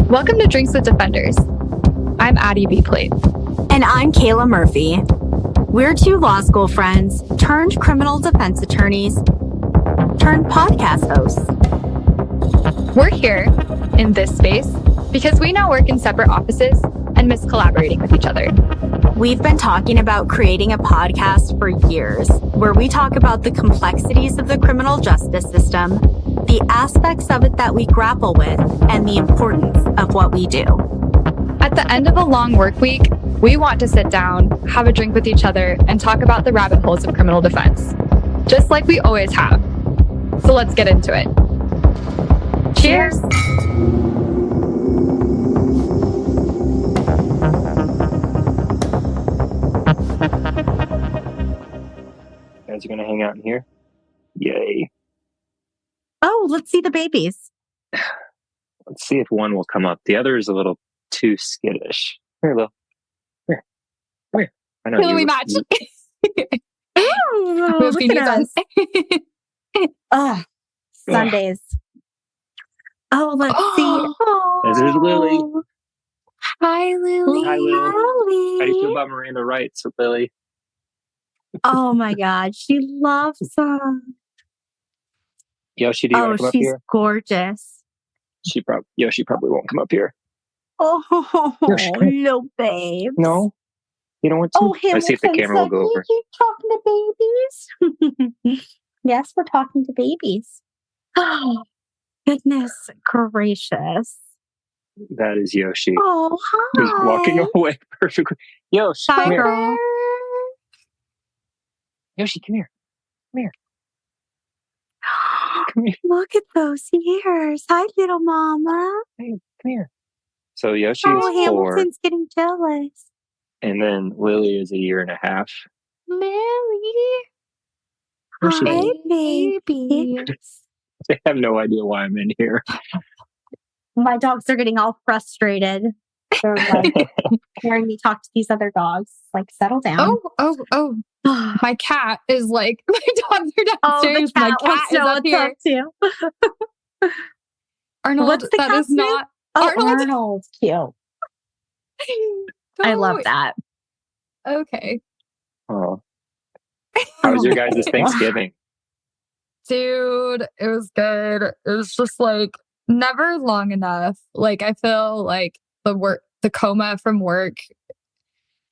Welcome to Drinks with Defenders. I'm Addie B. Plate. And I'm Kayla Murphy. We're two law school friends turned criminal defense attorneys turned podcast hosts. We're here in this space because we now work in separate offices and miss collaborating with each other. We've been talking about creating a podcast for years where we talk about the complexities of the criminal justice system, the aspects of it that we grapple with, and the importance of what we do. At the end of a long work week, we want to sit down, have a drink with each other, and talk about the rabbit holes of criminal defense, just like we always have. So let's get into it. Cheers! You guys are going to hang out in here? Yay. Oh, let's see the babies. Let's see if one will come up. The other is a little too skittish. Here, Lil. Here. Come here. I know Can we match? Oh, look at us. Oh, Sundays. Oh, let's see. Oh. This is Lily. Hi, Lily. Hi, Lily. Lily. How do you feel about Miranda rights with Lily? Oh my God, she loves them. Yoshi, do you want to come up she's here? Gorgeous. Yoshi probably won't come up here. Oh, Yoshi, come here. no, babe. No? You don't want to? Oh, Let's see if the camera will go over. You talking to babies? Yes, we're talking to babies. Oh, goodness gracious. That is Yoshi. Oh, hi. Who's walking away perfectly. Yoshi, Hi, come here. girl. Yoshi, come here. Come here. Come here. Look at those ears. Hi, little mama. Hey, come here. So Yoshi Oh, is 4, Hamilton's getting jealous. and then Lily is 1.5 years. Lily. Yoshi. Hi, baby. They have no idea why I'm in here. My dogs are getting all frustrated. They're like hearing me talk to these other dogs. Like, settle down. Oh. My cat is like, my dogs are Oh, the downstairs. cat My cat wants is to know up what's here. up too. Arnold, What's the that cat's is not Oh, Arnold. Arnold's cute. I love that. Okay. Oh. How was your guys' Thanksgiving? Dude, it was good. It was just like never long enough. Like I feel like the coma from work,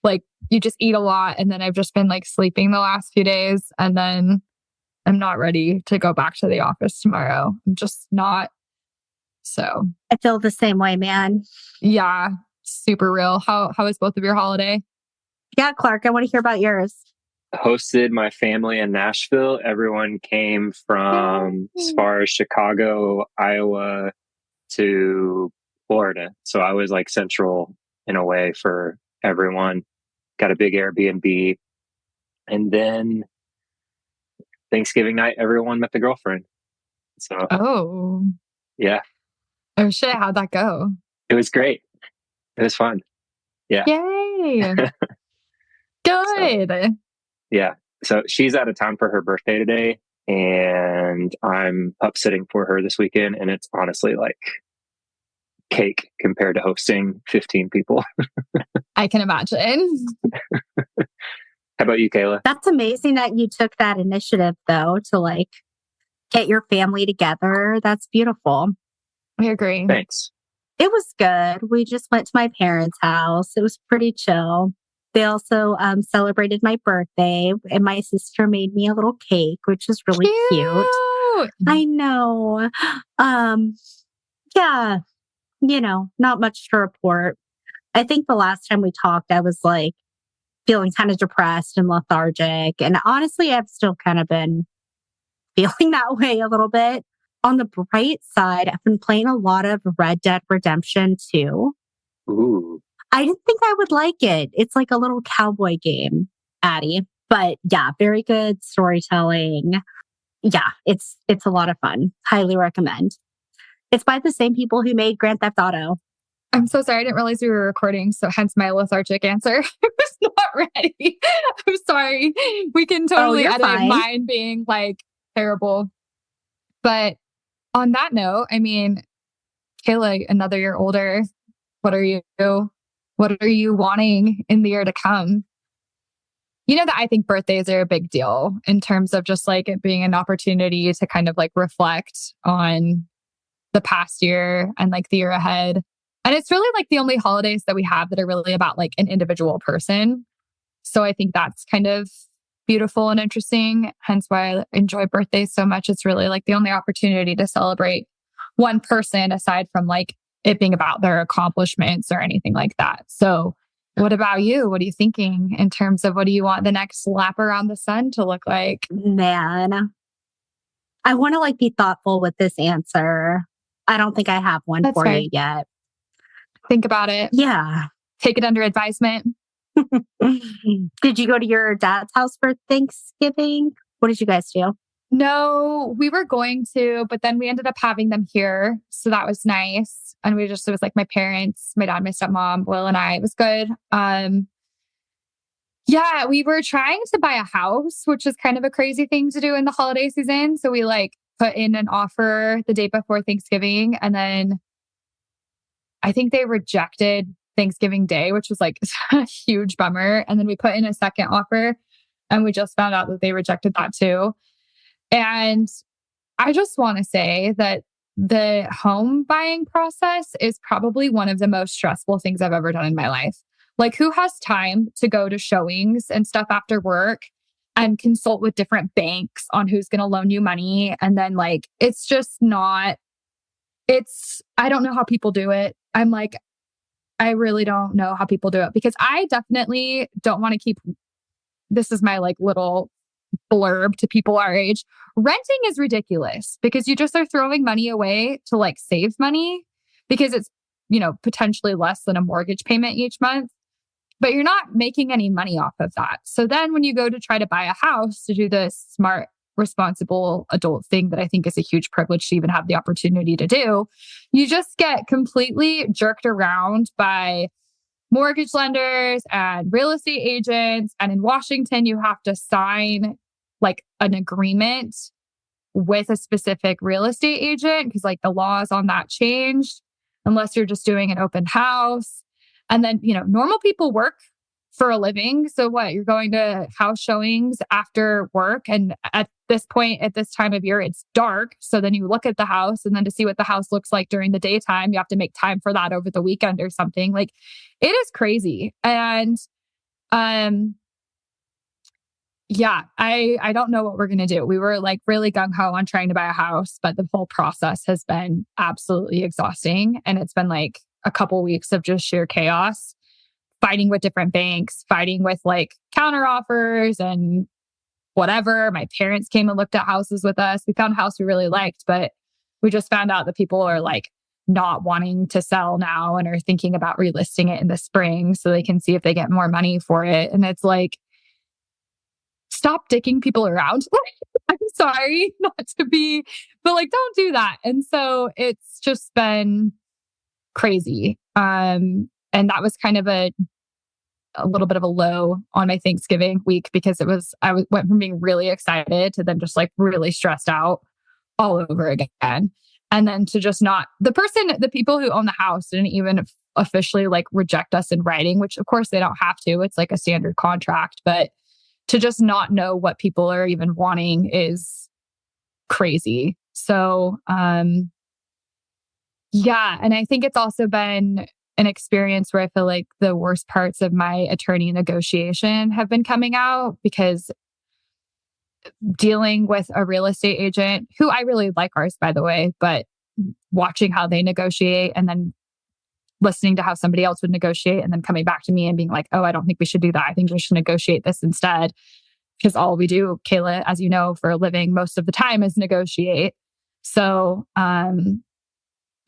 like you just eat a lot and then I've just been like sleeping the last few days and then I'm not ready to go back to the office tomorrow. I'm just not. So I feel the same way, man. yeah, super real. How was both of your holiday? Yeah, Clark, I want to hear about yours. Hosted my family in Nashville. Everyone came from as far as Chicago, Iowa to Florida. So I was like central in a way for everyone. Got a big Airbnb. And then Thanksgiving night, everyone met the girlfriend. So yeah. Oh shit, how'd that go? It was great. It was fun. Yeah. Yay. Good. Yeah. So she's out of town for her birthday today, and I'm pup sitting for her this weekend. And it's honestly like cake compared to hosting 15 people. I can imagine. How about you, Kayla? That's amazing that you took that initiative, though, to like get your family together. That's beautiful. I agree. Thanks. It was good. We just went to my parents' house. It was pretty chill. They also celebrated my birthday, and my sister made me a little cake, which is really cute. I know. Yeah, not much to report. I think the last time we talked, I was like feeling kind of depressed and lethargic. And honestly, I've still kind of been feeling that way a little bit. On the bright side, I've been playing a lot of Red Dead Redemption 2. Ooh. I didn't think I would like it. It's like a little cowboy game, Addie. But yeah, very good storytelling. Yeah, it's a lot of fun. Highly recommend. It's by the same people who made Grand Theft Auto. I'm so sorry. I didn't realize we were recording. So hence my lethargic answer. I was not ready. I'm sorry. We can totally edit mine being like terrible. But on that note, I mean, Kayla, another year older. What are you wanting in the year to come? You know that I think birthdays are a big deal in terms of just like it being an opportunity to kind of like reflect on the past year and like the year ahead. And it's really like the only holidays that we have that are really about like an individual person. So I think that's kind of beautiful and interesting. Hence why I enjoy birthdays so much. It's really like the only opportunity to celebrate one person aside from like it being about their accomplishments or anything like that. So what about you? What are you thinking in terms of what do you want the next lap around the sun to look like? Man, I want to like be thoughtful with this answer. I don't think I have one That's for fair. you yet. Think about it. Yeah. Take it under advisement. Did you go to your dad's house for Thanksgiving? What did you guys do? No, we were going to, but then we ended up having them here. So that was nice. And it was like my parents, my dad, my stepmom, Will, and I. It was good. Yeah, we were trying to buy a house, which is kind of a crazy thing to do in the holiday season. So we like put in an offer the day before Thanksgiving. And then I think they rejected Thanksgiving Day, which was like a huge bummer. And then we put in a second offer and we just found out that they rejected that too. And I just want to say that the home buying process is probably one of the most stressful things I've ever done in my life. Like, who has time to go to showings and stuff after work and consult with different banks on who's going to loan you money? And then, like, it's just not, I don't know how people do it. I'm like, I really don't know how people do it because I definitely don't want to keep, this is my like little blurb to people our age. Renting is ridiculous because you just are throwing money away to like save money because it's, potentially less than a mortgage payment each month, but you're not making any money off of that. So then when you go to try to buy a house to do the smart, responsible adult thing that I think is a huge privilege to even have the opportunity to do, you just get completely jerked around by mortgage lenders and real estate agents. And in Washington, you have to sign like an agreement with a specific real estate agent because like the laws on that changed unless you're just doing an open house. And then, normal people work for a living. So what? You're going to house showings after work. And at this point, at this time of year, it's dark. So then you look at the house and then to see what the house looks like during the daytime, you have to make time for that over the weekend or something. Like it is crazy. And, yeah, I don't know what we're going to do. We were like really gung ho on trying to buy a house, but the whole process has been absolutely exhausting. And it's been like a couple weeks of just sheer chaos, fighting with different banks, fighting with like counter offers and whatever. My parents came and looked at houses with us. We found a house we really liked, but we just found out that people are like not wanting to sell now and are thinking about relisting it in the spring so they can see if they get more money for it. And it's like, stop dicking people around. I'm sorry not to be, but like, don't do that. And so it's just been crazy. And that was kind of a little bit of a low on my Thanksgiving week because went from being really excited to then just like really stressed out all over again. And then to just not, the people who own the house didn't even officially like reject us in writing, which of course they don't have to. It's like a standard contract, but to just not know what people are even wanting is crazy. So, yeah. And I think it's also been an experience where I feel like the worst parts of my attorney negotiation have been coming out because dealing with a real estate agent who I really like ours, by the way, but watching how they negotiate and then listening to how somebody else would negotiate and then coming back to me and being like, oh, I don't think we should do that. I think we should negotiate this instead. Because all we do, Kayla, as you know, for a living most of the time is negotiate. So,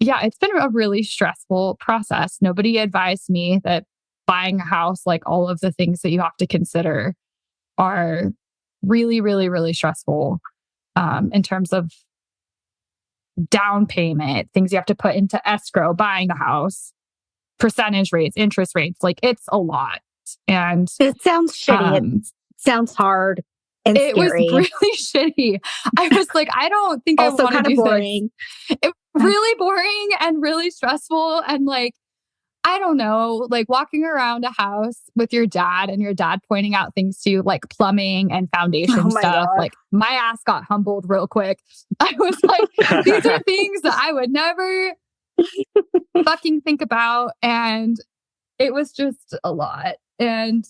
yeah, it's been a really stressful process. Nobody advised me that buying a house, like all of the things that you have to consider are really, really, really stressful in terms of down payment, things you have to put into escrow, buying the house, percentage rates, interest rates. Like it's a lot. And it sounds shitty. It sounds hard and it scary. Was really shitty. I was like, I don't think also I want to do boring. this. It really boring and really stressful. And like, I don't know, like walking around a house with your dad and your dad pointing out things to you, like plumbing and Oh foundation my stuff. God. Like my ass got humbled real quick. I was like, these are things that I would never fucking think about. And it was just a lot. And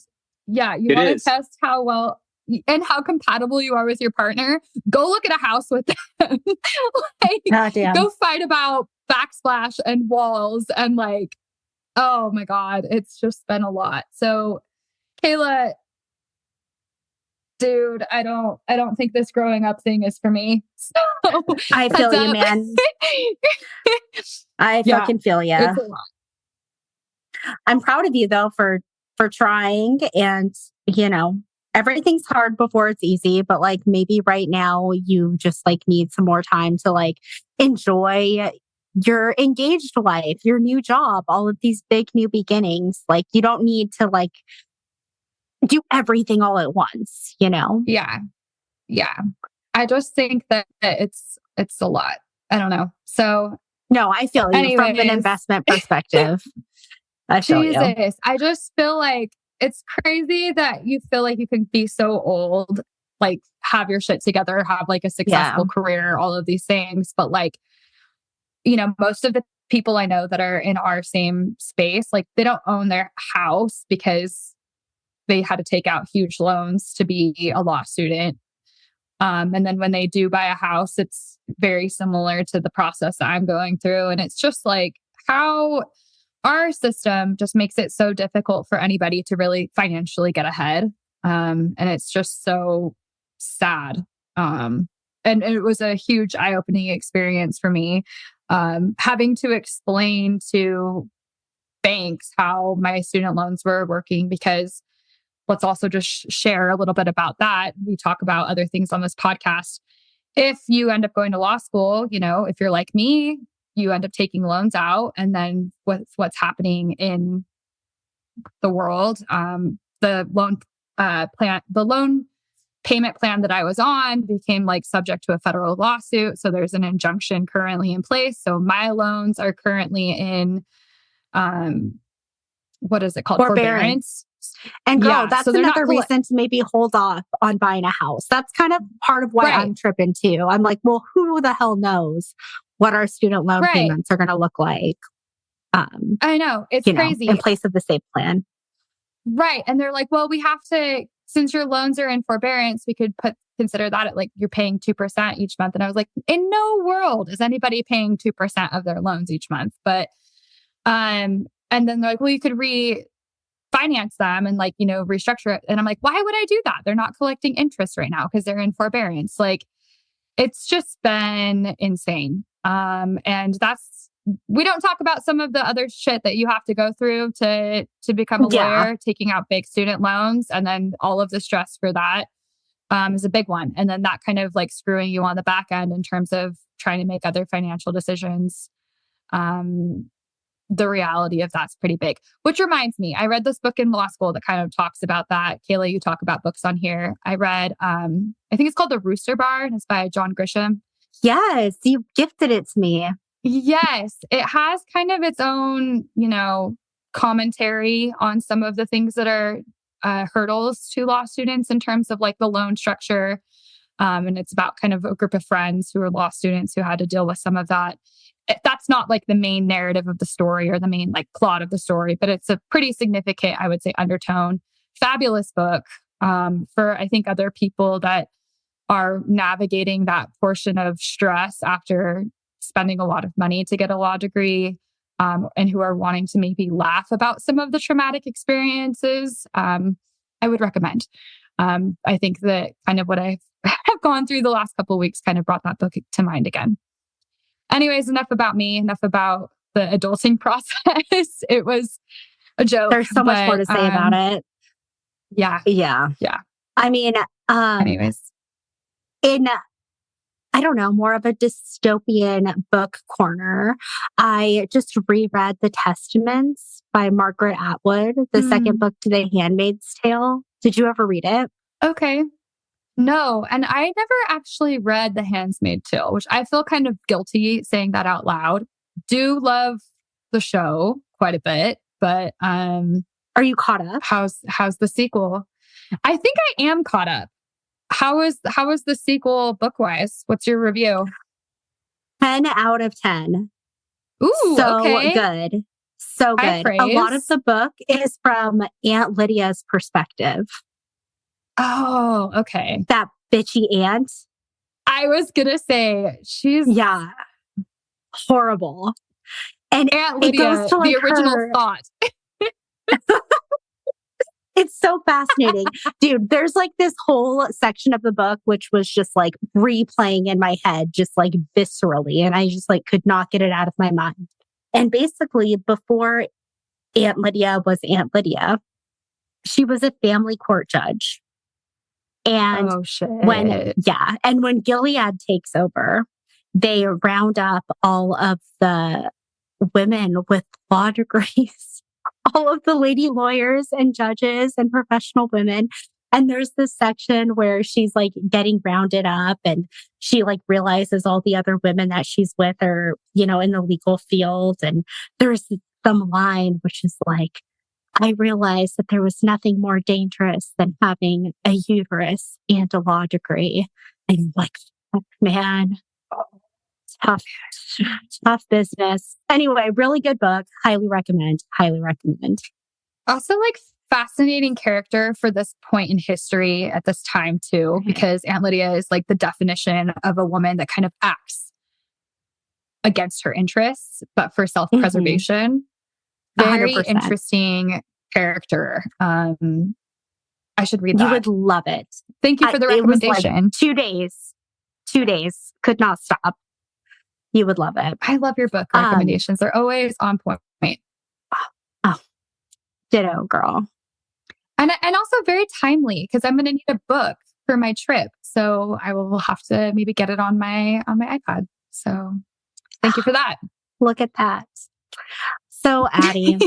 yeah, you It want to is. test how well and how compatible you are with your partner. Go look at a house with them. Like, Goddamn. go fight about backsplash and walls and like, oh my God, it's just been a lot. So Kayla, dude, I don't think this growing up thing is for me. So I feel heads you, up. man. I Yeah, fucking feel you. it's a lot. I'm proud of you though for trying, and everything's hard before it's easy, but like maybe right now you just like need some more time to like enjoy your engaged life, your new job, all of these big new beginnings. Like you don't need to like do everything all at once, Yeah. Yeah. I just think that it's a lot. I don't know. So No, I feel you from an anyways, investment perspective. I feel you. Jesus, I just feel like it's crazy that you feel like you can be so old, like have your shit together, have like a successful career, all of these things. But like, most of the people I know that are in our same space, like they don't own their house because they had to take out huge loans to be a law student. And then when they do buy a house, it's very similar to the process that I'm going through. And it's just like how our system just makes it so difficult for anybody to really financially get ahead. And it's just so sad. And it was a huge eye-opening experience for me, having to explain to banks how my student loans were working, because let's also just share a little bit about that. We talk about other things on this podcast. If you end up going to law school, if you're like me, you end up taking loans out. And then what's happening in the world, the loan payment plan that I was on became like subject to a federal lawsuit. So there's an injunction currently in place. So my loans are currently in, what is it called? Forbearance. And girl, that's so another reason to maybe hold off on buying a house. That's kind of part of why I'm tripping too. I'm like, well, who the hell knows what our student loan payments are going to look like? I know. It's crazy. In place of the SAVE plan. Right. And they're like, well, we have to, since your loans are in forbearance, we could consider that at like you're paying 2% each month. And I was like, in no world is anybody paying 2% of their loans each month. But, and then they're like, well, you could refinance them and like, restructure it. And I'm like, why would I do that? They're not collecting interest right now because they're in forbearance. Like, it's just been insane. And we don't talk about some of the other shit that you have to go through to become a lawyer, taking out big student loans. And then all of the stress for that is a big one. And then that kind of like screwing you on the back end in terms of trying to make other financial decisions. The reality of that's pretty big, which reminds me, I read this book in law school that kind of talks about that. Kayla, you talk about books on here. I read, I think it's called The Rooster Bar, and it's by John Grisham. Yes, you gifted it to me. Yes, it has kind of its own, commentary on some of the things that are hurdles to law students in terms of like the loan structure. And it's about kind of a group of friends who are law students who had to deal with some of that. That's not like the main narrative of the story or the main like plot of the story, but it's a pretty significant, I would say, undertone. Fabulous book for, I think, other people that are navigating that portion of stress after spending a lot of money to get a law degree, and who are wanting to maybe laugh about some of the traumatic experiences. I would recommend. I think that kind of what I have gone through the last couple of weeks kind of brought that book to mind again. Anyways, enough about me, enough about the adulting process. It was a joke. There's so much more to say about it. Yeah. Yeah. I mean, anyways, in, I don't know, more of a dystopian book corner, I just reread The Testaments by Margaret Atwood, the second book to The Handmaid's Tale. Did you ever read it? Okay. No, and I never actually read The Handmaid's Tale, which I feel kind of guilty saying that out loud. Do love the show quite a bit, but Are you caught up? how's the sequel? I think I am caught up. How is the sequel book wise? What's your review? 10 out of 10. Ooh, So okay. good. So High good. A lot of praise. the book is from Aunt Lydia's perspective. Oh, okay. That bitchy aunt. I was gonna say she's Yeah. Horrible. And Aunt it goes Lydia, to the like original her. thought. It's so fascinating. Dude, there's like this whole section of the book, which was just like replaying in my head, just like viscerally. And I just like could not get it out of my mind. And basically, before Aunt Lydia was Aunt Lydia, she was a family court judge. And Oh shit. when Gilead takes over, they round up all of the women with law degrees, all of the lady lawyers and judges and professional women. And there's this section where she's like getting rounded up and she like realizes all the other women that she's with are, in the legal field. And there's some line which is like, I realized that there was nothing more dangerous than having a uterus and a law degree. And like, man, tough, tough business. Anyway, really good book. Highly recommend. Highly recommend. Also, like, fascinating character for this point in history at this time, too, because Aunt Lydia is like the definition of a woman that kind of acts against her interests, but for self preservation. Very 100%. interesting character. I should read that. You would love it. Thank you for the recommendation. It was like 2 days. 2 days. Could not stop. You would love it. I love your book recommendations. They're always on point. Oh, ditto, girl. And also very timely because I'm going to need a book for my trip. So I will have to maybe get it on my iPad. So thank you for that. Look at that. So Addie,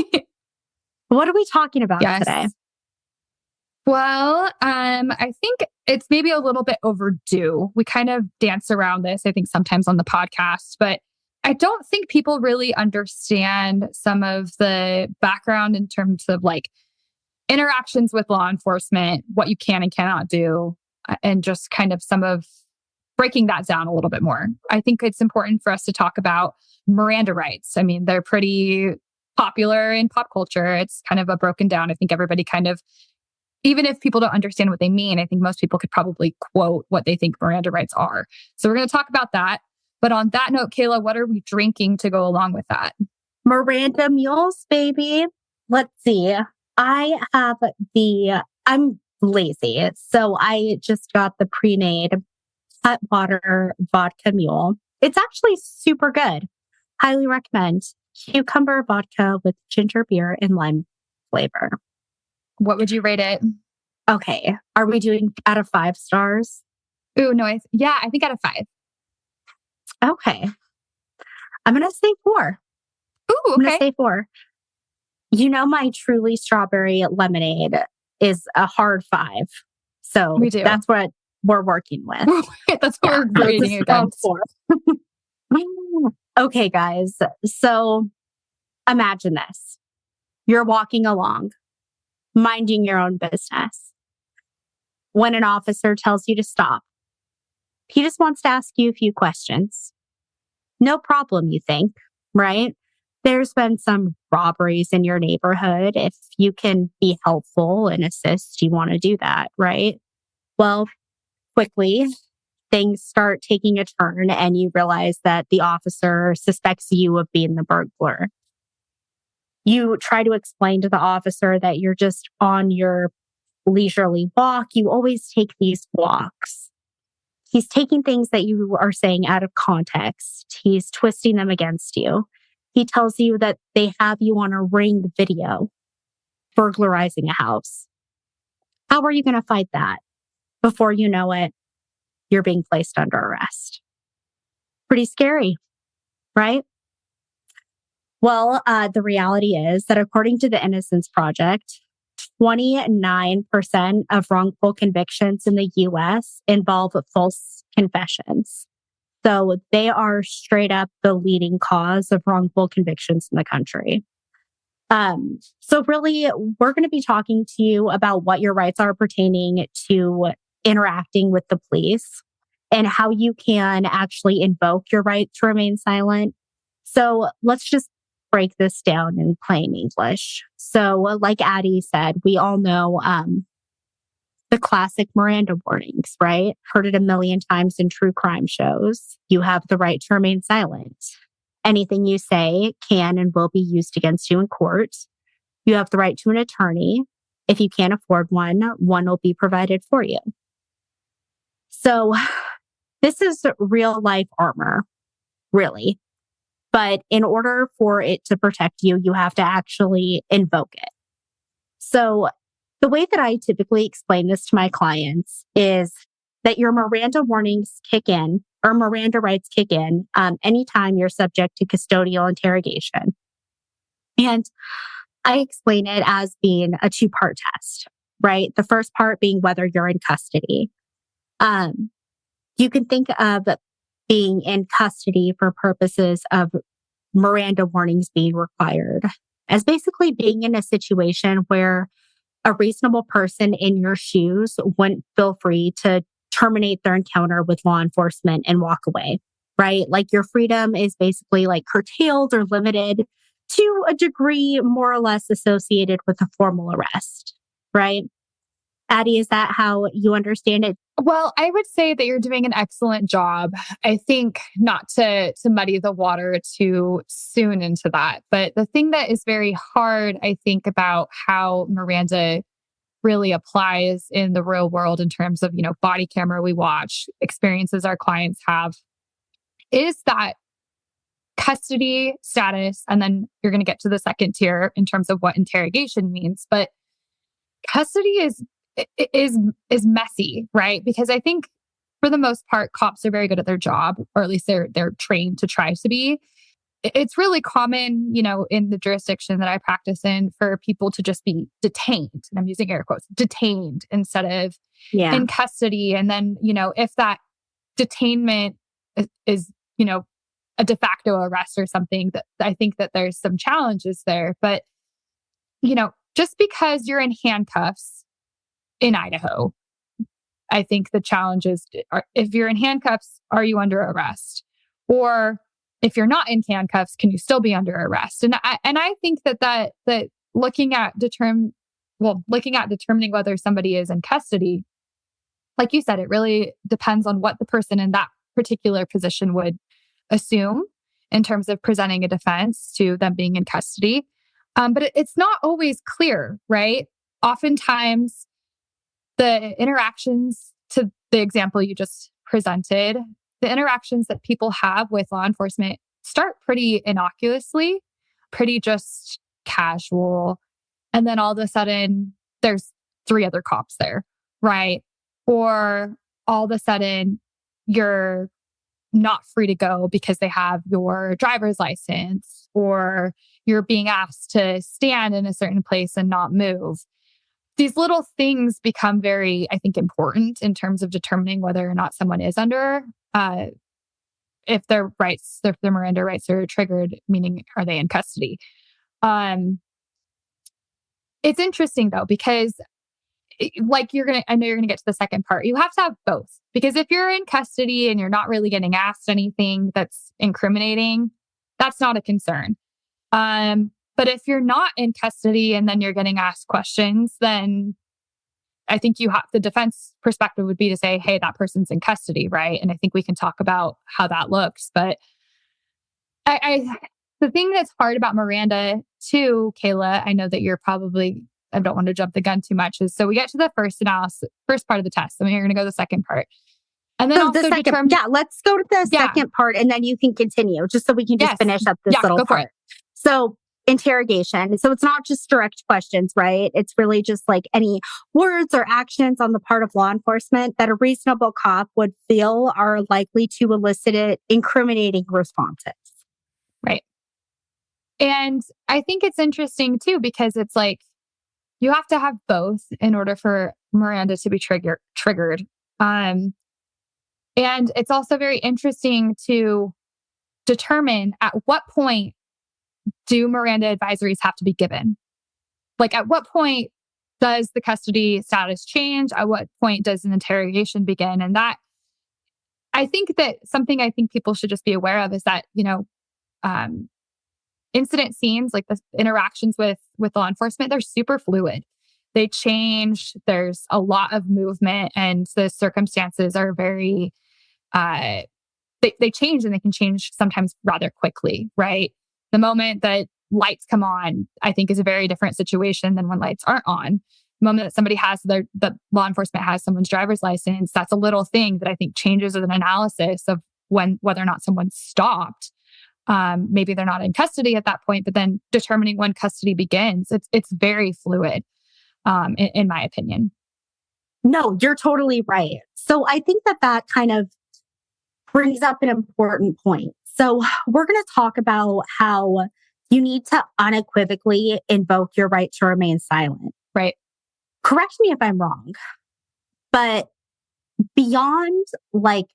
what are we talking about today? Well, I think it's maybe a little bit overdue. We kind of dance around this, I think, sometimes on the podcast, but I don't think people really understand some of the background in terms of like interactions with law enforcement, what you can and cannot do, and just kind of some of breaking that down a little bit more. I think it's important for us to talk about Miranda rights. I mean, they're pretty popular in pop culture. It's kind of a broken down. I think everybody kind of, even if people don't understand what they mean, I think most people could probably quote what they think Miranda rights are. So we're going to talk about that. But on that note, Kayla, what are we drinking to go along with that? Miranda Mules, baby. Let's see. I'm lazy. So I just got the pre-made Cutwater vodka mule. It's actually super good. Highly recommend. Cucumber vodka with ginger beer and lime flavor. What would you rate it? Okay. Are we doing out of 5 stars? Ooh, no. I think out of 5. Okay. I'm going to say 4. Ooh, okay. I'm going to say 4. My Truly strawberry lemonade is a hard 5. So that's what we're working with. That's what we're rating against. 4. Okay, guys. So imagine this. You're walking along, minding your own business, when an officer tells you to stop. He just wants to ask you a few questions. No problem, you think, right? There's been some robberies in your neighborhood. If you can be helpful and assist, you want to do that, right? Well, quickly, things start taking a turn and you realize that the officer suspects you of being the burglar. You try to explain to the officer that you're just on your leisurely walk. You always take these walks. He's taking things that you are saying out of context. He's twisting them against you. He tells you that they have you on a Ring video burglarizing a house. How are you going to fight that? Before you know it, you're being placed under arrest. Pretty scary, right? Well, the reality is that according to the Innocence Project, 29% of wrongful convictions in the US involve false confessions. So they are straight up the leading cause of wrongful convictions in the country. So really, we're going to be talking to you about what your rights are pertaining to interacting with the police and how you can actually invoke your right to remain silent. So let's just break this down in plain English. So like Addie said, we all know the classic Miranda warnings, right? Heard it a million times in true crime shows. You have the right to remain silent. Anything you say can and will be used against you in court. You have the right to an attorney. If you can't afford one, one will be provided for you. So this is real life armor, really. But in order for it to protect you, you have to actually invoke it. So the way that I typically explain this to my clients is that your Miranda warnings kick in, or Miranda rights kick in, anytime you're subject to custodial interrogation. And I explain it as being a two-part test, right? The first part being whether you're in custody. You can think of being in custody for purposes of Miranda warnings being required as basically being in a situation where a reasonable person in your shoes wouldn't feel free to terminate their encounter with law enforcement and walk away, right? Like your freedom is basically like curtailed or limited to a degree more or less associated with a formal arrest, right? Addie, is that how you understand it? Well, I would say that you're doing an excellent job. I think not to muddy the water too soon into that. But the thing that is very hard, I think, about how Miranda really applies in the real world in terms of, body camera we watch, experiences our clients have, is that custody status. And then you're going to get to the second tier in terms of what interrogation means. But custody is messy, right? Because I think for the most part, cops are very good at their job, or at least they're trained to try to be. It's really common, in the jurisdiction that I practice in, for people to just be detained. And I'm using air quotes, detained instead of in custody. And then, if that detainment is a de facto arrest or something, that I think that there's some challenges there. But, just because you're in handcuffs in Idaho, I think the challenge is, if you're in handcuffs, are you under arrest? Or if you're not in handcuffs, can you still be under arrest? And I think that looking at determining whether somebody is in custody, like you said, it really depends on what the person in that particular position would assume in terms of presenting a defense to them being in custody. But it's not always clear, right? Oftentimes, the interactions, to the example you just presented, the interactions that people have with law enforcement start pretty innocuously, pretty just casual. And then all of a sudden, there's 3 other cops there, right? Or all of a sudden, you're not free to go because they have your driver's license, or you're being asked to stand in a certain place and not move. These little things become very, I think, important in terms of determining whether or not someone is under, if their Miranda rights are triggered, meaning are they in custody? It's interesting though, because I know you're gonna get to the second part. You have to have both, because if you're in custody and you're not really getting asked anything that's incriminating, that's not a concern. But if you're not in custody and then you're getting asked questions, then I think the defense perspective would be to say, hey, that person's in custody, right? And I think we can talk about how that looks. But the thing that's hard about Miranda too, Kayla, I know that I don't want to jump the gun too much, is so we get to the first part of the test, and then you're going to go to the second part. And then let's go to the second part, and then you can continue, just so we can just finish up this little part. So interrogation. So it's not just direct questions, right? It's really just like any words or actions on the part of law enforcement that a reasonable cop would feel are likely to elicit incriminating responses. Right. And I think it's interesting too, because it's like, you have to have both in order for Miranda to be triggered. And it's also very interesting to determine at what point do Miranda advisories have to be given? Like, at what point does the custody status change? At what point does an interrogation begin? And that, I think that something I think people should just be aware of is that, incident scenes, like the interactions with law enforcement, they're super fluid. They change. There's a lot of movement, and the circumstances are very, they change, and they can change sometimes rather quickly, right? The moment that lights come on, I think, is a very different situation than when lights aren't on. The moment that somebody has the law enforcement has someone's driver's license, that's a little thing that I think changes with an analysis of whether or not someone's stopped. Maybe they're not in custody at that point, but then determining when custody begins, it's very fluid, in my opinion. No, you're totally right. So I think that kind of brings up an important point. So we're going to talk about how you need to unequivocally invoke your right to remain silent. Right. Correct me if I'm wrong, but beyond like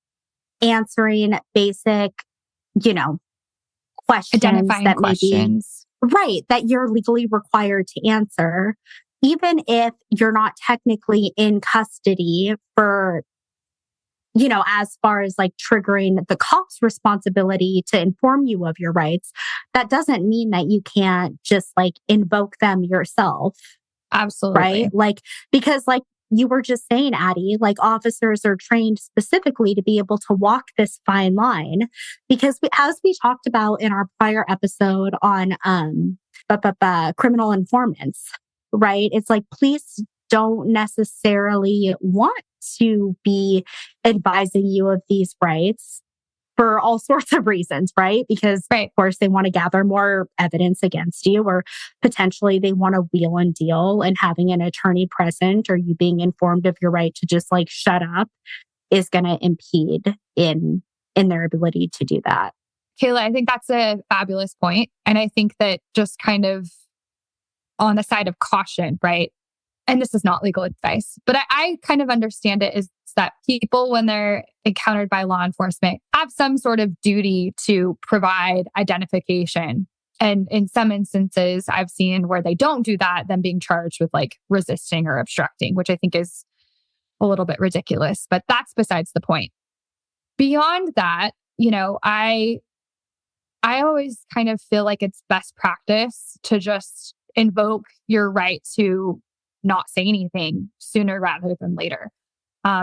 answering basic, questions Identifying that questions. Right, that you're legally required to answer, even if you're not technically in custody for, as far as like triggering the cop's responsibility to inform you of your rights, that doesn't mean that you can't just like invoke them yourself. Absolutely. Right? Like, because like you were just saying, Addie, like officers are trained specifically to be able to walk this fine line because as we talked about in our prior episode on criminal informants, right? It's like police don't necessarily want to be advising you of these rights for all sorts of reasons, right? Because of course they want to gather more evidence against you, or potentially they want to wheel and deal, and having an attorney present or you being informed of your right to just like shut up is going to impede in their ability to do that. Kayla, I think that's a fabulous point. And I think that just kind of on the side of caution, right? And this is not legal advice, but I kind of understand it is that people, when they're encountered by law enforcement, have some sort of duty to provide identification. And in some instances, I've seen where they don't do that, them being charged with like resisting or obstructing, which I think is a little bit ridiculous, but that's besides the point. Beyond that, I always kind of feel like it's best practice to just invoke your right to not say anything sooner rather than later.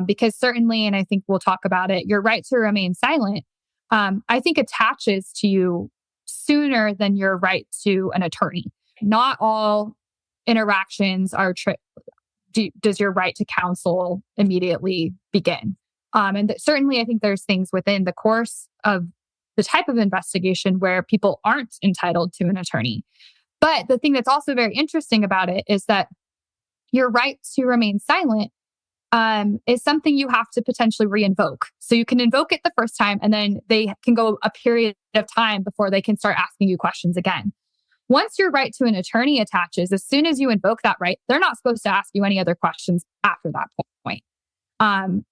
Because certainly, and I think we'll talk about it, your right to remain silent, I think attaches to you sooner than your right to an attorney. Not all interactions are does your right to counsel immediately begin. And certainly, I think there's things within the course of the type of investigation where people aren't entitled to an attorney. But the thing that's also very interesting about it is that your right to remain silent is something you have to potentially re-invoke. So you can invoke it the first time, and then they can go a period of time before they can start asking you questions again. Once your right to an attorney attaches, as soon as you invoke that right, they're not supposed to ask you any other questions after that point.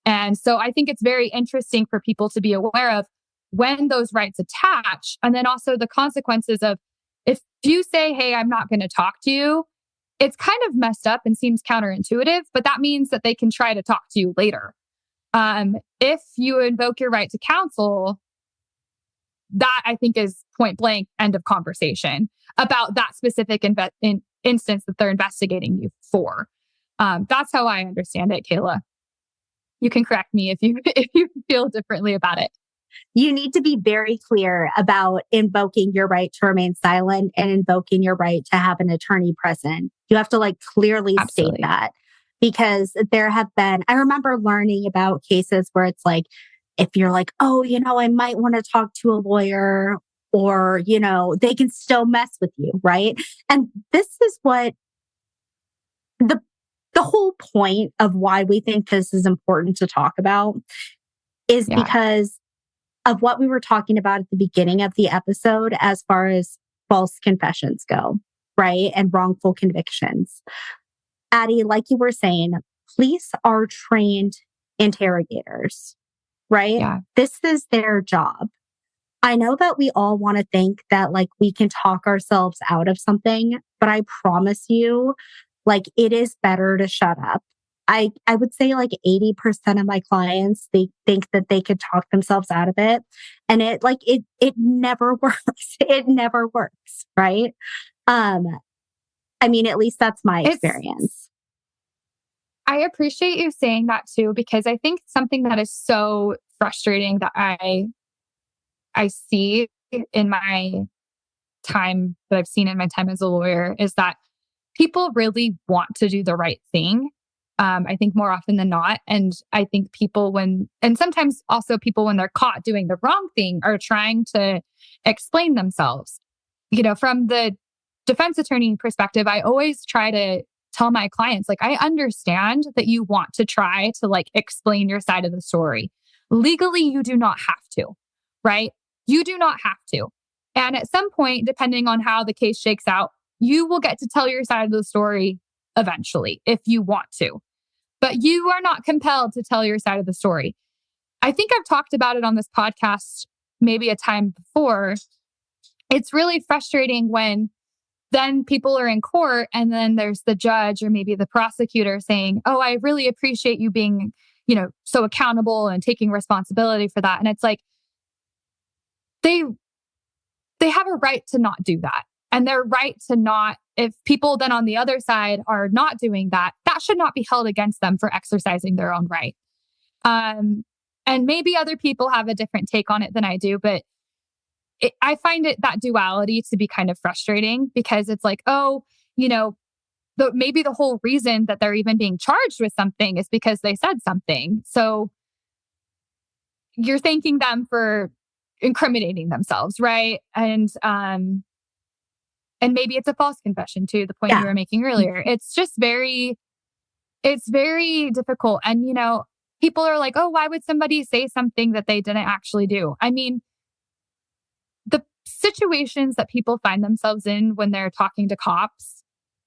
And so I think it's very interesting for people to be aware of when those rights attach, and then also the consequences of if you say, hey, I'm not going to talk to you, it's kind of messed up and seems counterintuitive, but that means that they can try to talk to you later. If you invoke your right to counsel, that I think is point blank, end of conversation about that specific instance that they're investigating you for. That's how I understand it, Kayla. You can correct me if you feel differently about it. You need to be very clear about invoking your right to remain silent and invoking your right to have an attorney present. You have to like clearly Absolutely. state that, because there have been, I remember learning about cases where it's like, if you're like, oh, I might want to talk to a lawyer, or, they can still mess with you. Right. And this is what the whole point of why we think this is important to talk about is because of what we were talking about at the beginning of the episode, as far as false confessions go, right? And wrongful convictions. Addie, like you were saying, police are trained interrogators, right? Yeah. This is their job. I know that we all want to think that like we can talk ourselves out of something, but I promise you, like it is better to shut up. I would say like 80% of my clients, they think that they could talk themselves out of it. And it never works. It never works. Right. Um, I mean, at least that's my It's, experience. I appreciate you saying that too, because I think something that is so frustrating that I see in my time that I've seen in my time as a lawyer is that people really want to do the right thing. I think more often than not. And I think and sometimes also people when they're caught doing the wrong thing are trying to explain themselves. From the defense attorney perspective, I always try to tell my clients, like, I understand that you want to try to like explain your side of the story. Legally, you do not have to, right? You do not have to. And at some point, depending on how the case shakes out, you will get to tell your side of the story eventually if you want to. But you are not compelled to tell your side of the story. I think I've talked about it on this podcast maybe a time before. It's really frustrating when then people are in court and then there's the judge or maybe the prosecutor saying, "Oh, I really appreciate you being, so accountable and taking responsibility for that." And it's like they have a right to not do that. And they're right to not, if people then on the other side are not doing that, that should not be held against them for exercising their own right. And maybe other people have a different take on it than I do, but I find that duality to be kind of frustrating because it's like, oh, maybe the whole reason that they're even being charged with something is because they said something. So you're thanking them for incriminating themselves, right? And maybe it's a false confession to the point you were making earlier. It's very difficult. And, people are like, oh, why would somebody say something that they didn't actually do? I mean, the situations that people find themselves in when they're talking to cops,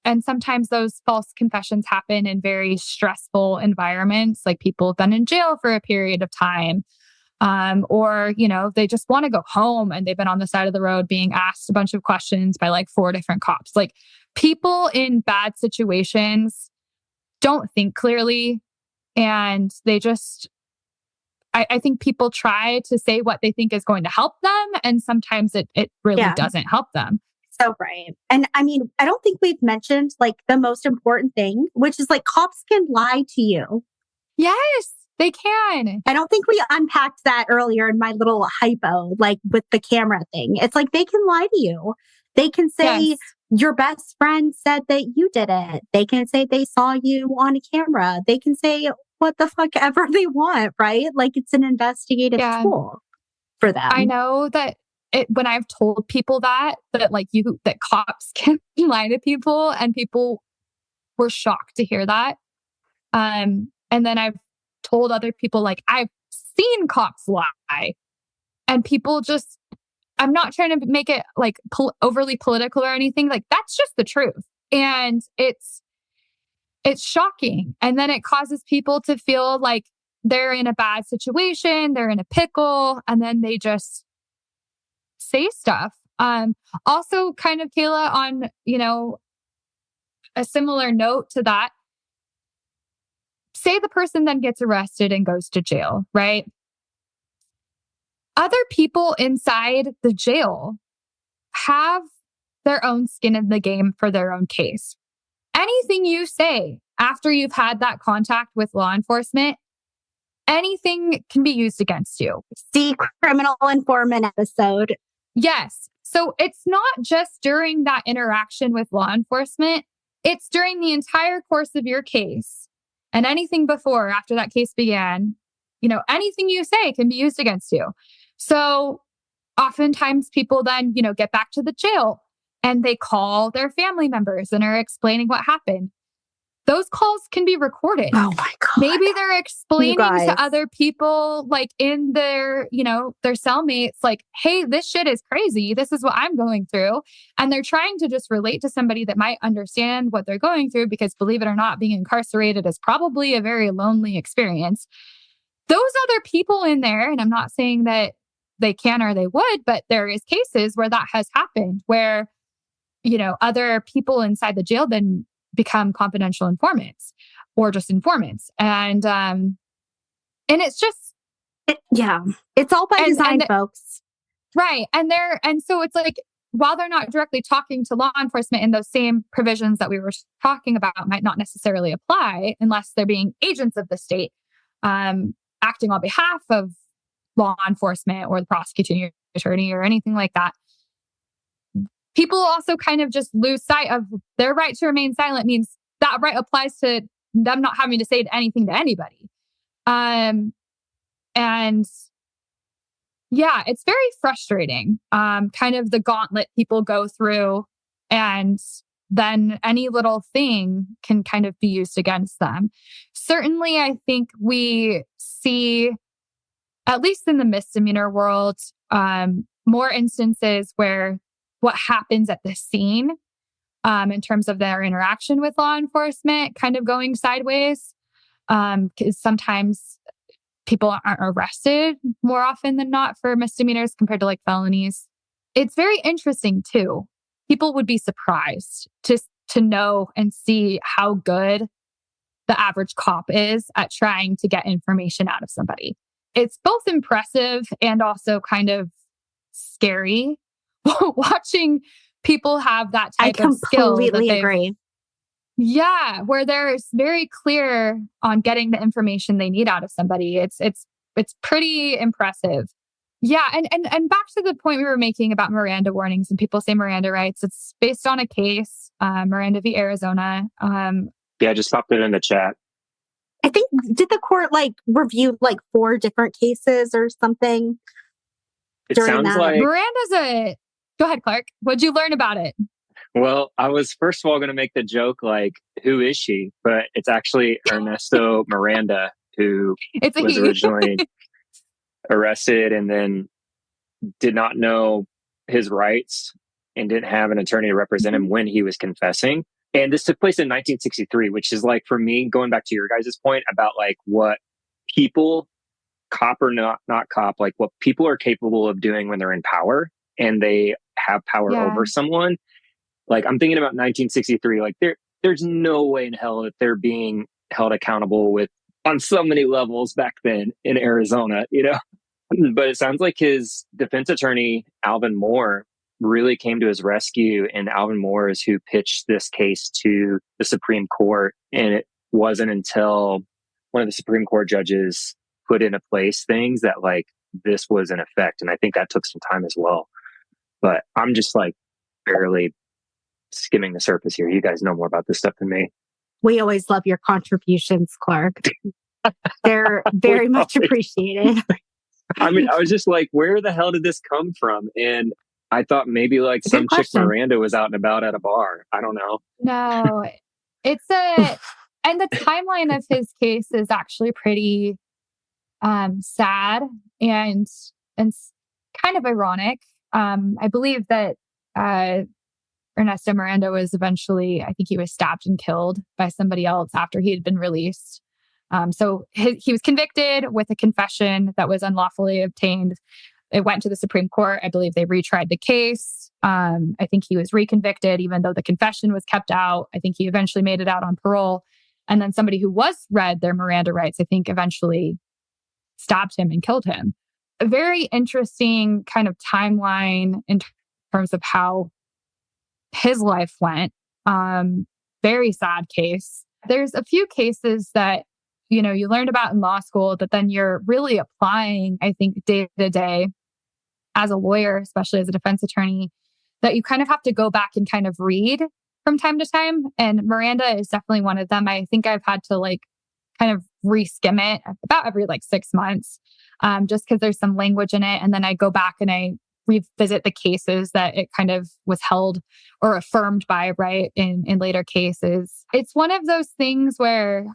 and sometimes those false confessions happen in very stressful environments, like people have been in jail for a period of time. Or, they just want to go home and they've been on the side of the road being asked a bunch of questions by like 4 different cops. Like people in bad situations don't think clearly. And I think people try to say what they think is going to help them. And sometimes it really doesn't help them. So right. And I mean, I don't think we've mentioned like the most important thing, which is like cops can lie to you. Yes, they can. I don't think we unpacked that earlier in my little hypo, like with the camera thing. It's like they can lie to you. They can say your best friend said that you did it. They can say they saw you on a camera. They can say what the fuck ever they want, right? Like it's an investigative tool for them. I know that when I've told people that cops can lie to people, and people were shocked to hear that. And then I've told other people, like, I've seen cops lie, and people just, I'm not trying to make it like overly political or anything. Like that's just the truth. And it's shocking. And then it causes people to feel like they're in a bad situation, they're in a pickle, and then they just say stuff. Also kind of, Kayla, on, a similar note to that, say the person then gets arrested and goes to jail, right? Other people inside the jail have their own skin in the game for their own case. Anything you say after you've had that contact with law enforcement, anything can be used against you. See criminal informant episode. Yes. So it's not just during that interaction with law enforcement, it's during the entire course of your case. And anything before, after that case began, anything you say can be used against you. So oftentimes people then, get back to the jail and they call their family members and are explaining what happened. those calls can be recorded. Oh my God. Maybe they're explaining guys. to other people, like in their, their cellmates, like, hey, this shit is crazy. This is what I'm going through. And they're trying to just relate to somebody that might understand what they're going through, because believe it or not, being incarcerated is probably a very lonely experience. Those other people in there, and I'm not saying that they can or they would, but there is cases where that has happened, where, other people inside the jail then become confidential informants or just informants. And it's just, it's all by design, folks. Right. And so it's like, while they're not directly talking to law enforcement, in those same provisions that we were talking about might not necessarily apply unless they're being agents of the state, acting on behalf of law enforcement or the prosecuting attorney or anything like that. People also kind of just lose sight of their right to remain silent. Means that right applies to them not having to say anything to anybody. And yeah, it's very frustrating, kind of the gauntlet people go through, and then any little thing can kind of be used against them. Certainly, I think we see, at least in the misdemeanor world, more instances where what happens at the scene, in terms of their interaction with law enforcement, kind of going sideways. Because sometimes people aren't arrested more often than not for misdemeanors compared to like felonies. It's very interesting too. People would be surprised to know and see how good the average cop is at trying to get information out of somebody. It's both impressive and also kind of scary watching people have that type of skill. I completely agree. Yeah, where they're very clear on getting the information they need out of somebody. It's pretty impressive. Yeah, and back to the point we were making about Miranda warnings, and people say Miranda rights. It's based on a case, Miranda v. Arizona. Yeah, I just popped it in the chat. I think, did the court review 4 different cases or something? It sounds like Miranda's Go ahead, Clark. What'd you learn about it? Well, I was first of all going to make the joke, who is she? But it's actually Ernesto Miranda, who was originally arrested and then did not know his rights and didn't have an attorney to represent him when he was confessing. And this took place in 1963, which is for me, going back to your guys' point about what people, cop or not cop, what people are capable of doing when they're in power and they have power over someone. I'm thinking about 1963, there's no way in hell that they're being held accountable on so many levels back then in Arizona, But it sounds like his defense attorney, Alvin Moore, really came to his rescue. And Alvin Moore is who pitched this case to the Supreme Court. And it wasn't until one of the Supreme Court judges put into place things that this was in effect. And I think that took some time as well. But I'm just barely skimming the surface here. You guys know more about this stuff than me. We always love your contributions, Clark. They're very much appreciated. I mean, I was just where the hell did this come from? And I thought maybe some chick Miranda was out and about at a bar. I don't know. No, and the timeline of his case is actually pretty sad and kind of ironic. I believe that Ernesto Miranda was eventually, I think he was stabbed and killed by somebody else after he had been released. So he was convicted with a confession that was unlawfully obtained. It went to the Supreme Court. I believe they retried the case. I think he was reconvicted, even though the confession was kept out. I think he eventually made it out on parole. And then somebody who was read their Miranda rights, I think eventually stabbed him and killed him. A very interesting kind of timeline in terms of how his life went. Very sad case. There's a few cases that, you learned about in law school that then you're really applying, I think, day to day as a lawyer, especially as a defense attorney, that you kind of have to go back and kind of read from time to time. And Miranda is definitely one of them. I think I've had to kind of reskim it about every 6 months, just because there's some language in it. And then I go back and I revisit the cases that it kind of was held or affirmed by, right, in later cases. It's one of those things where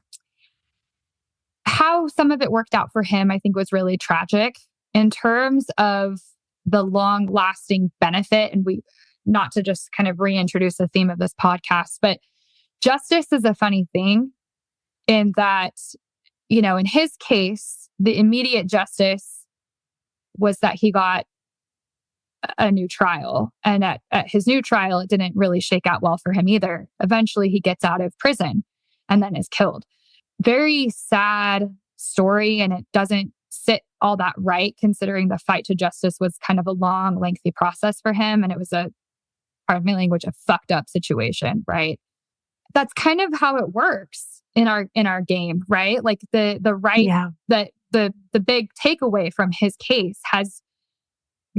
how some of it worked out for him, I think, was really tragic in terms of the long lasting benefit. And we, not to just kind of reintroduce the theme of this podcast, but justice is a funny thing in that, in his case, the immediate justice was that he got a new trial. And at his new trial, it didn't really shake out well for him either. Eventually, he gets out of prison and then is killed. Very sad story, and it doesn't sit all that right considering the fight to justice was kind of a long, lengthy process for him. And it was pardon my language, a fucked up situation, right? That's kind of how it works in our game, right? Like the right that the big takeaway from his case has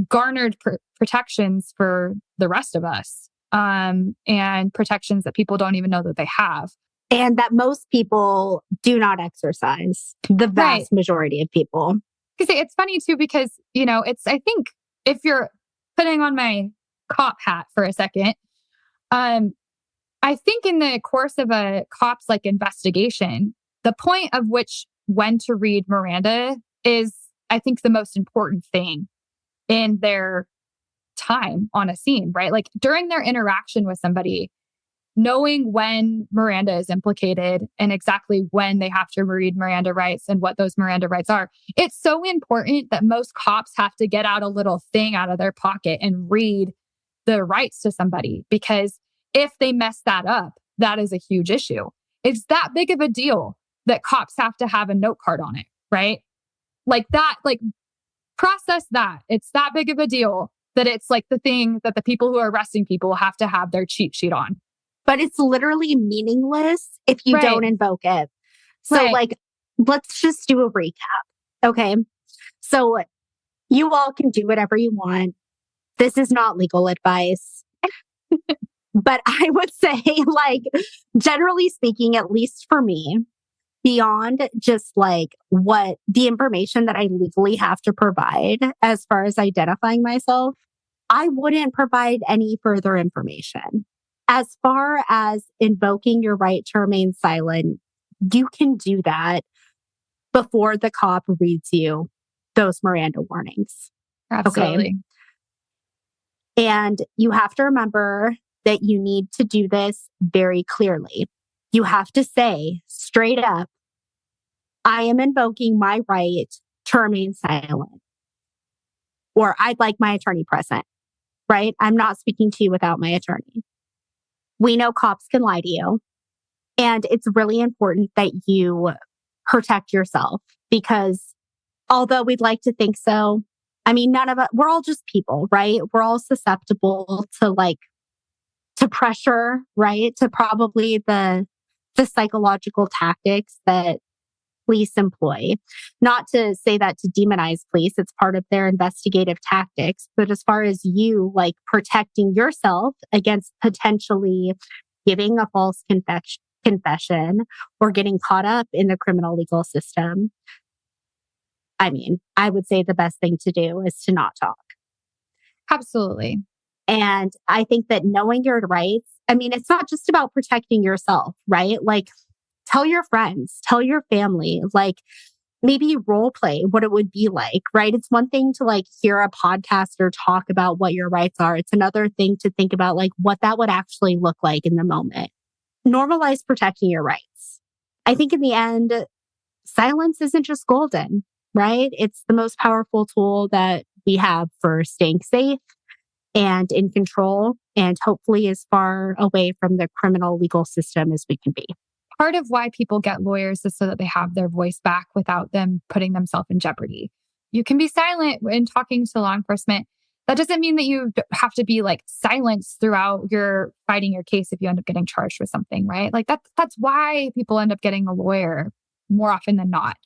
garnered protections for the rest of us, and protections that people don't even know that they have. And that most people do not exercise, the vast majority of people. Because it's funny too, because, I think if you're putting on my cop hat for a second, I think in the course of a cop's investigation, the point of which when to read Miranda is, I think, the most important thing in their time on a scene, right? Like during their interaction with somebody, knowing when Miranda is implicated and exactly when they have to read Miranda rights and what those Miranda rights are. It's so important that most cops have to get out a little thing out of their pocket and read the rights to somebody, because if they mess that up, that is a huge issue. It's that big of a deal that cops have to have a note card on it, right? Like that, process that. It's that big of a deal that it's the thing that the people who are arresting people have to have their cheat sheet on. But it's literally meaningless if you don't invoke it. So let's just do a recap. Okay. So you all can do whatever you want. This is not legal advice. But I would say, generally speaking, at least for me, beyond just what the information that I legally have to provide as far as identifying myself, I wouldn't provide any further information. As far as invoking your right to remain silent, you can do that before the cop reads you those Miranda warnings. Absolutely. Okay? And you have to remember that you need to do this very clearly. You have to say straight up, I am invoking my right to remain silent. Or I'd like my attorney present, right? I'm not speaking to you without my attorney. We know cops can lie to you. And it's really important that you protect yourself, because although we'd like to think so, none of us, we're all just people, right? We're all susceptible to pressure, right? To probably the psychological tactics that police employ. Not to say that to demonize police, it's part of their investigative tactics. But as far as you protecting yourself against potentially giving a false confession or getting caught up in the criminal legal system, I would say the best thing to do is to not talk. Absolutely. And I think that knowing your rights, it's not just about protecting yourself, right? Tell your friends, tell your family, maybe role play what it would be like, right? It's one thing to hear a podcaster talk about what your rights are. It's another thing to think about what that would actually look like in the moment. Normalize protecting your rights. I think in the end, silence isn't just golden, right? It's the most powerful tool that we have for staying safe and in control, and hopefully as far away from the criminal legal system as we can be. Part of why people get lawyers is so that they have their voice back without them putting themselves in jeopardy. You can be silent when talking to law enforcement. That doesn't mean that you have to be silenced throughout your fighting your case if you end up getting charged with something, right? That's why people end up getting a lawyer more often than not,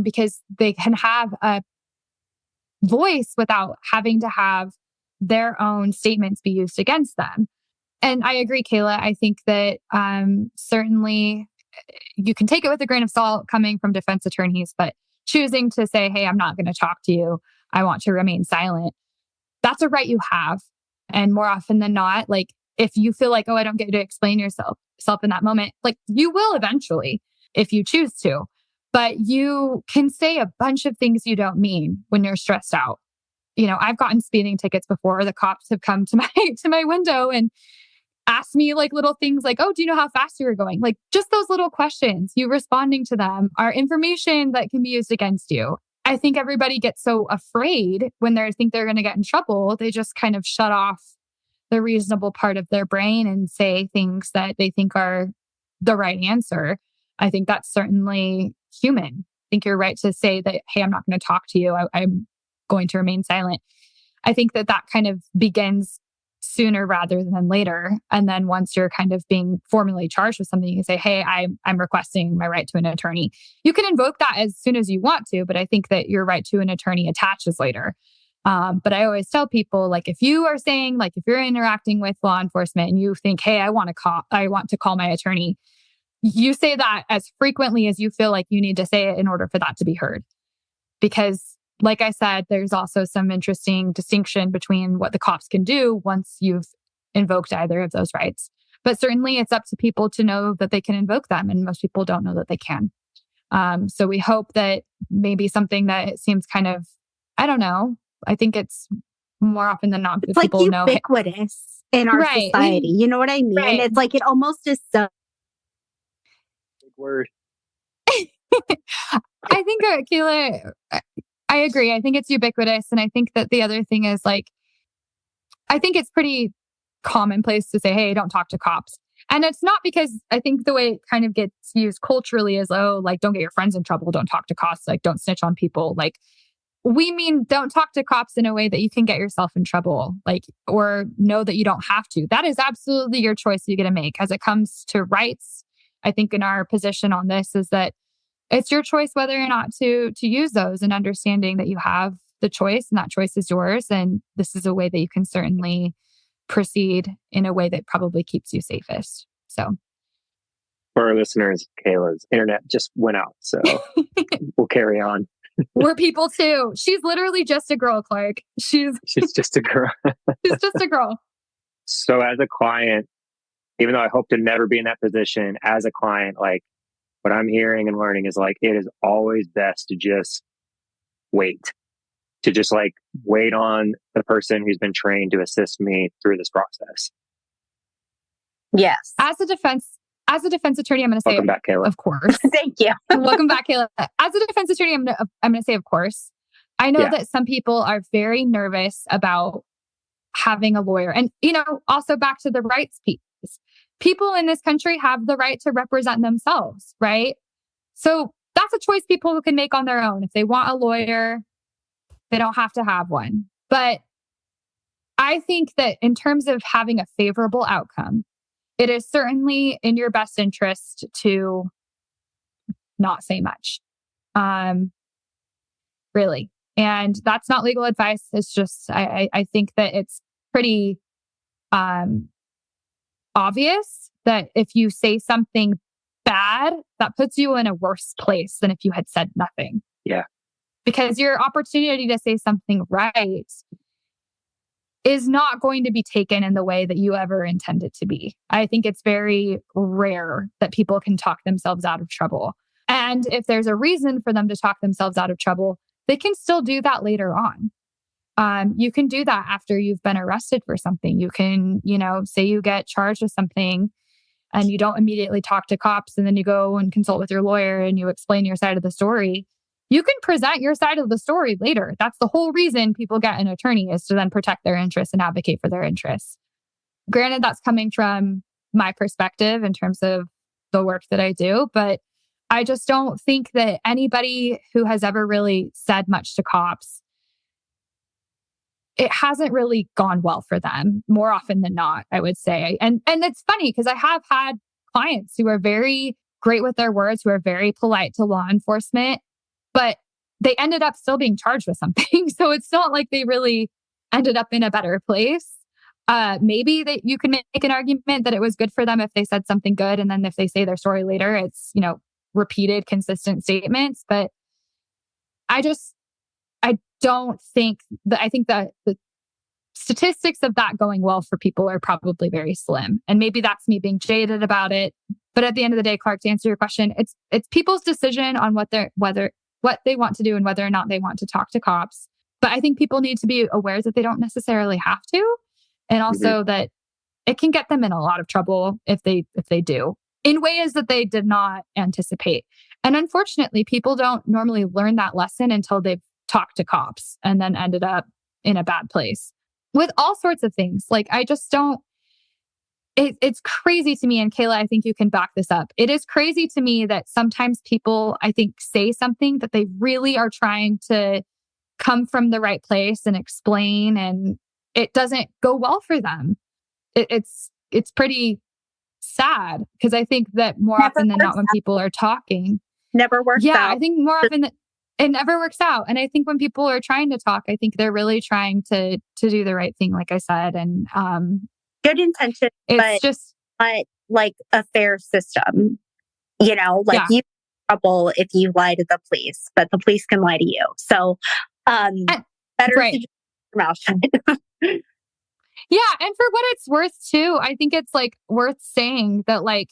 because they can have a voice without having to have their own statements be used against them. And I agree, Kayla. I think that certainly you can take it with a grain of salt coming from defense attorneys, but choosing to say, hey, I'm not going to talk to you, I want to remain silent, that's a right you have. And more often than not, like if you feel like, oh, I don't get to explain yourself in that moment, like you will eventually if you choose to. But you can say a bunch of things you don't mean when you're stressed out. I've gotten speeding tickets before. The cops have come to my window and asked me like little things like, oh, do you know how fast you were going? Like just those little questions, you responding to them are information that can be used against you. I think everybody gets so afraid when they think they're going to get in trouble. They just kind of shut off the reasonable part of their brain and say things that they think are the right answer. I think that's certainly human. I think you're right to say that, hey, I'm not going to talk to you. I'm going to remain silent. I think that kind of begins sooner rather than later. And then once you're kind of being formally charged with something, you can say, hey, I'm requesting my right to an attorney. You can invoke that as soon as you want to, but I think that your right to an attorney attaches later. But I always tell people, like, if you are saying, like, if you're interacting with law enforcement and you think, hey, I want to call my attorney, you say that as frequently as you feel like you need to say it in order for that to be heard. Because like I said, there's also some interesting distinction between what the cops can do once you've invoked either of those rights. But certainly it's up to people to know that they can invoke them. And most people don't know that they can. So we hope that maybe something that it seems kind of, I don't know, I think it's more often than not, it's people like know. Ubiquitous in our Right. society. You know what I mean? Right. It's like it almost is so. Big word. I think, Kayla, I agree. I think it's ubiquitous. And I think that the other thing is like, I think it's pretty commonplace to say, hey, don't talk to cops. And it's not because I think the way it kind of gets used culturally is, oh, like, don't get your friends in trouble. Don't talk to cops. Like, don't snitch on people. Like, we mean don't talk to cops in a way that you can get yourself in trouble, like, or know that you don't have to. That is absolutely your choice you get to make. As it comes to rights, I think in our position on this is that it's your choice whether or not to use those, and understanding that you have the choice and that choice is yours. And this is a way that you can certainly proceed in a way that probably keeps you safest. So for our listeners, Kayla's internet just went out. So we'll carry on. We're people too. She's literally just a girl, Clark. She's just a girl. She's just a girl. So as a client, even though I hope to never be in that position, as a client, like what I'm hearing and learning is like, it is always best to just wait, to just like wait on the person who's been trained to assist me through this process. Yes. As a defense attorney, I'm going to say, Welcome back, Kayla. Of course. Thank you. Welcome back, Kayla. As a defense attorney, I'm going to say, of course. I know that some people are very nervous about having a lawyer. And, also back to the rights piece. People in this country have the right to represent themselves, right? So that's a choice people can make on their own. If they want a lawyer, they don't have to have one. But I think that in terms of having a favorable outcome, it is certainly in your best interest to not say much. Really. And that's not legal advice. It's just, I think that it's pretty obvious that if you say something bad, that puts you in a worse place than if you had said nothing. Yeah. Because your opportunity to say something right is not going to be taken in the way that you ever intended to be. I think it's very rare that people can talk themselves out of trouble. And if there's a reason for them to talk themselves out of trouble, they can still do that later on. You can do that after you've been arrested for something. You can, say you get charged with something and you don't immediately talk to cops, and then you go and consult with your lawyer and you explain your side of the story. You can present your side of the story later. That's the whole reason people get an attorney, is to then protect their interests and advocate for their interests. Granted, that's coming from my perspective in terms of the work that I do, but I just don't think that anybody who has ever really said much to cops, it hasn't really gone well for them more often than not, I would say. And it's funny because I have had clients who are very great with their words, who are very polite to law enforcement, but they ended up still being charged with something. So it's not like they really ended up in a better place. Maybe that you can make an argument that it was good for them if they said something good. And then if they say their story later, it's, repeated, consistent statements. But I don't think that, I think that statistics of that going well for people are probably very slim. And maybe that's me being jaded about it. But at the end of the day, Clark, to answer your question, it's people's decision on what they want to do and whether or not they want to talk to cops. But I think people need to be aware that they don't necessarily have to, and also that it can get them in a lot of trouble if they do, in ways that they did not anticipate. And unfortunately, people don't normally learn that lesson until they've talked to cops and then ended up in a bad place with all sorts of things. Like, I just don't, it's crazy to me. And Kayla, I think you can back this up. It is crazy to me that sometimes people, I think, say something that they really are trying to come from the right place and explain, and it doesn't go well for them. It's pretty sad, because I think that more often than not, when people are talking, never works out. I think more often that it never works out. And I think when people are trying to talk, I think they're really trying to do the right thing, like I said. And good intention, it's just not like a fair system. You know, like you have trouble if you lie to the police, but the police can lie to you. So better to just keep your mouth shut. Yeah. And for what it's worth too, I think it's like worth saying that, like,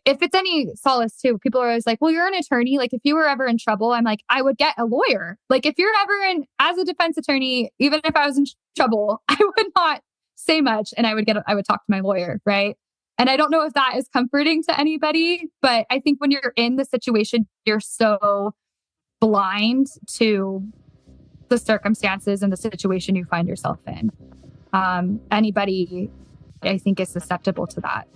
if it's any solace too, people are always like, well, you're an attorney. Like, if you were ever in trouble, I'm like, I would get a lawyer. Like, if you're ever as a defense attorney, even if I was in trouble, I would not say much, and I would talk to my lawyer. Right. And I don't know if that is comforting to anybody, but I think when you're in the situation, you're so blind to the circumstances and the situation you find yourself in. Anybody, I think, is susceptible to that.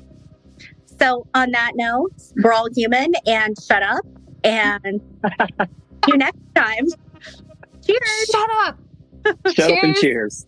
So on that note, we're all human, and shut up, and see you next time. Cheers. Shut up. Shut up and cheers.